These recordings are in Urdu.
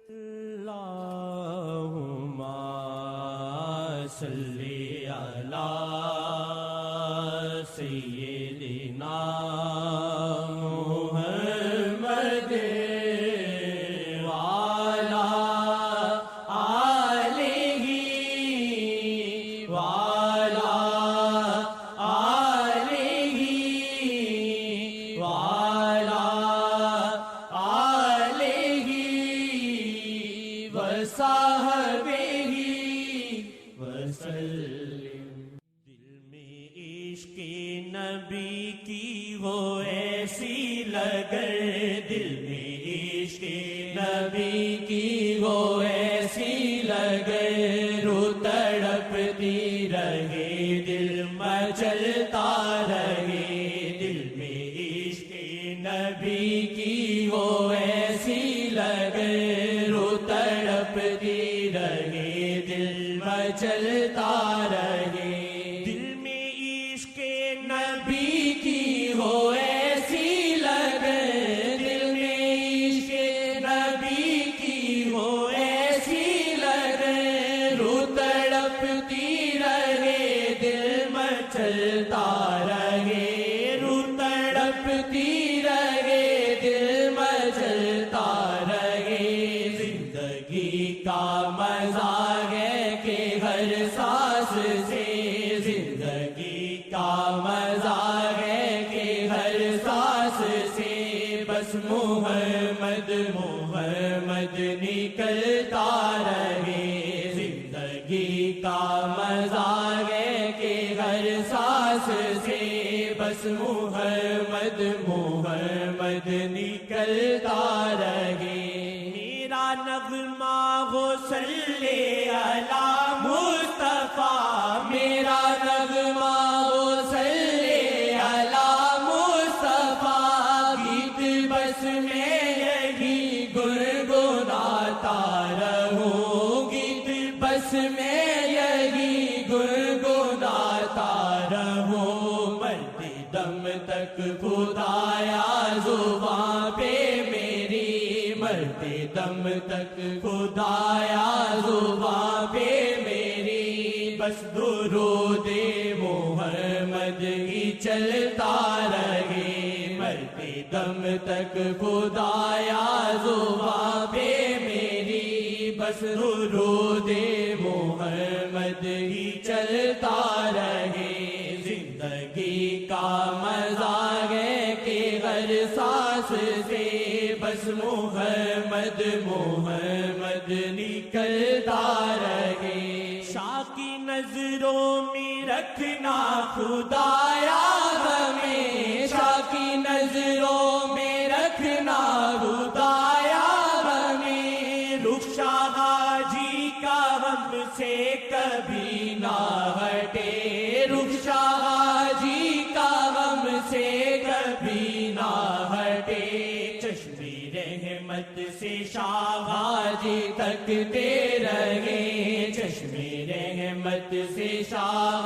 اللہم صلی علی سیدنا محمد وعلی آلہ وعلی آلہ وعلی آلہ وصحبہ وسلم۔ دل میں عشق نبی کی وہ ایسی لگن، دل میں عشق نبی کی وہ ایسی لگن، رو تڑپتی رہے دل مچلتا رہے، دل میں عشق نبی کی وہ ایسی لگن، رو تڑپتی رہے دل مچلتا رہے، دل میں عشق نبی کی وہ ایسی لگن، دل میں عشق نبی کی وہ ایسی لگن، رو تڑپتی رہے دل مچلتا رہے، رو تڑپتی رہے دل مچلتا رہے، زندگی کا مزہ ہے کہ ہر سانس سے، زندگی کا مزہ ہے کہ ہر سانس سے، بس محمد محمد نکلتا رہے، زندگی کا مزہ ہے کہ ہر سانس سے، بس محمد محمد نکلتا رہے، میرا نغمہ ہو صلی علی مصطفیٰ، میرا نغمہ ہو صلی علی مصطفیٰ، گیت بس میں یہی گنگناتا رہوں، گیت بس میں یہی گنگناتا رہوں، مرتے دم تک خدایا زباں پہ میری، مرتے دم تک خدایا زباں پہ میری، بس درود محمد ہی چلتا رہے، مرتے دم تک خدایا زباں پہ میری، بس درود محمد ہی چلتا رہے، زندگی کا مزہ ہے کہ ہر سانس سے، بس محمد محمد نکلتا رہے، شاہ کی نظروں میں رکھنا خدایا ہمیں، شاہ کی نظروں میں رکھنا خدایا ہمیں، رخ شاہ جی کا ہم سے کبھی نہ ہٹے، رخ شاہ جی کا ہم سے کبھی نہ ہٹے، چشمے رحمت سے شاہ جی تکتے رہے، چشمے رحمت سے شاہ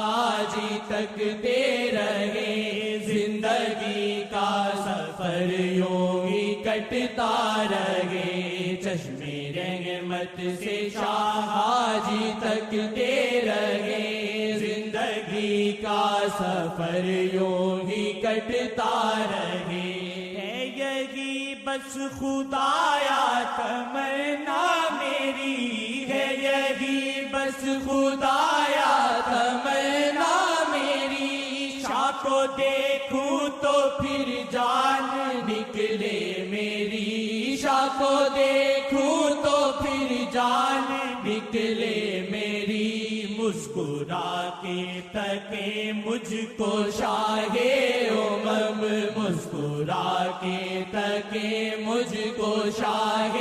جی تکتے رہے، زندگی کا سفر یوں ہی کٹتا رہے، چشمے رحمت سے شاہ جی تکتے رہے، زندگی کا سفر یوں ہی کٹتا رہے، ہے یہی بس خدایا تمنا میری، ہے یہی بس خدایا تمنا میری، شاہ کو دیکھوں تو پھر جان نکلے میری، شاہ کو دیکھوں تو پھر جان نکلے میری، مسکرا کے تکے مجھ کو شاہ امم، مسکرا کے تکے مجھ کو شاہ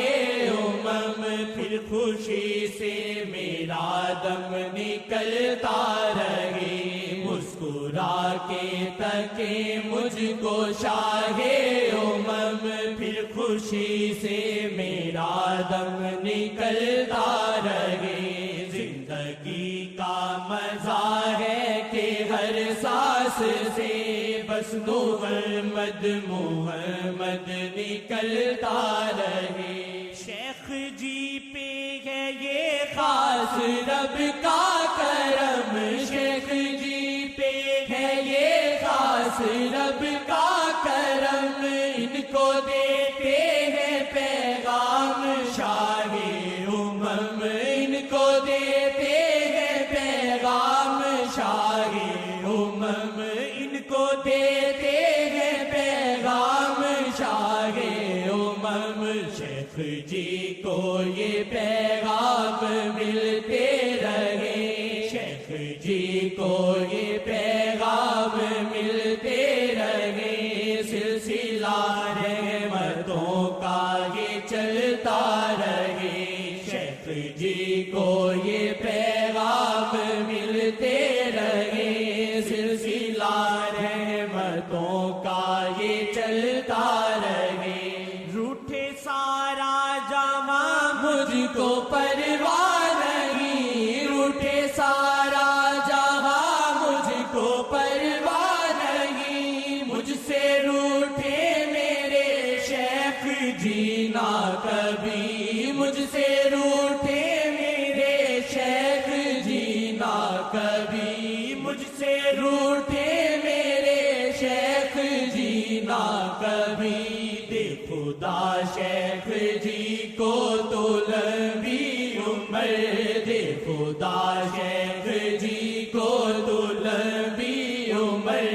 امم، پھر خوشی سے میرا دم نکلتا رہے، مسکرا کے تکے مجھ کو شاہ امم، پھر خوشی سے میرا دم نکلتا رہے، زندگی کا مزہ ہے کہ ہر سانس سے بس محمد محمد نکلتا رہے۔ شیخ جی خاص رب کا کرم شیخ جی پہ ہے، یہ خاص رب کا کرم، ان کو دیتے ہیں پیغام شاہ امم، ان کو دیتے ہیں پیغام شاہ امم، ان کو دیتے ہیں پیغام شاہ امم، شیخ جی کو یہ پیغام ملتے رہے، شیخ جی کو یہ پیغام ملتے رہے، سلسلہ رحمتوں کا یہ چلتا رہے، شیخ جی کو یہ پیغام ملتے رہے، سلسلہ رحمتوں کا یہ چلتا رہے، روٹھے سارا جہاں مجھ کو پرواہ نہیں، روٹھے سارا جہاں مجھ کو پرواہ نہیں، مجھ سے روٹھے میرے شیخ جی نہ کبھی، مجھ سے روٹھے میرے شیخ جی نہ کبھی، مجھ سے روٹھے میرے شیخ جی نہ کبھی، دے خدا شیخ جی کو تو لمبی عمر، دے خدا شیخ جی کو تو لمبی عمر،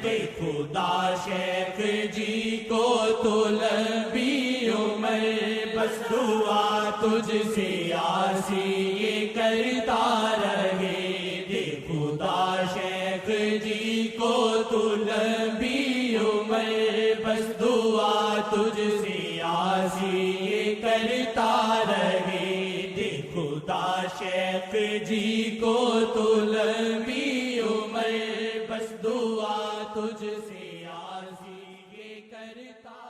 دے خدا شیخ جی کو تو لمبی عمر، بس دعا تجھ سے آسی یہ کرتا رہے، دے خدا شیخ جی کو تو لمبی عمر، بس دعا تجھ سے آسی یہ کرتا رہے، دے خدا شیخ جی کو تو لمبی عمر، بس دعا تجھ سے آسی یہ کرتا